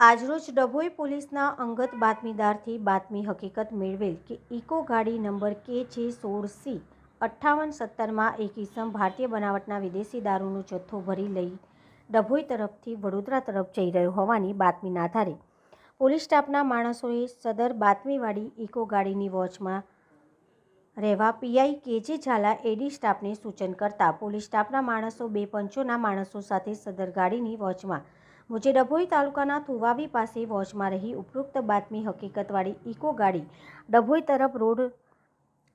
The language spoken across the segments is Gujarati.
આજરોજ ડભોઈ પોલીસના અંગત બાતમીદારથી બાતમી હકીકત મેળવેલ કે ઇકો ગાડી નંબર KJ16C5870માં એક ઇસમ ભારતીય બનાવટના વિદેશી દારૂનો જથ્થો ભરી લઈ ડભોઈ તરફથી વડોદરા તરફ જઈ રહ્યો હોવાની બાતમીના આધારે પોલીસ સ્ટાફના માણસોએ સદર બાતમીવાળી ઇકો ગાડીની વોચમાં રહેવા પીઆઈ KJ ઝાલા એડી સ્ટાફને સૂચન કરતા પોલીસ સ્ટાફના માણસો બે પંચોના માણસો સાથે સદર ગાડીની વોચમાં મુજે ડભોઈ તાલુકાના થુવાવી પાસે વોચમાં રહી ઉપરોક્ત બાતમી હકીકતવાળી ઇકો ગાડી ડભોઈ તરફ રોડ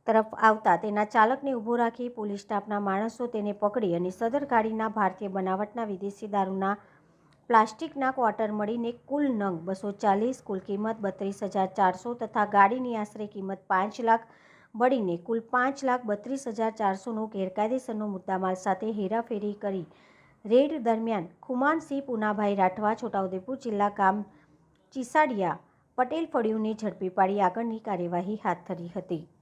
તરફ આવતા તેના ચાલકને ઊભો રાખી પોલીસ સ્ટાફના માણસો તેને પકડી અને સદર ગાડીના ભારતીય બનાવટના વિદેશી દારૂના પ્લાસ્ટિકના ક્વાર્ટર મળીને કુલ નંગ 240, કુલ કિંમત 32,400 તથા ગાડીની આશરે કિંમત 5 લાખ મળીને કુલ 5,32,400નો ગેરકાયદેસરનો મુદ્દામાલ સાથે હેરાફેરી કરી રેડ દરમિયાન ખુમાનસિંહ પૂનાભાઈ રાઠવા છોટાઉદેપુર જિલ્લા ગામ ચીસાડિયા પટેલ ફળિયુને ઝડપી પાડી આગળની કાર્યવાહી હાથ ધરી હતી।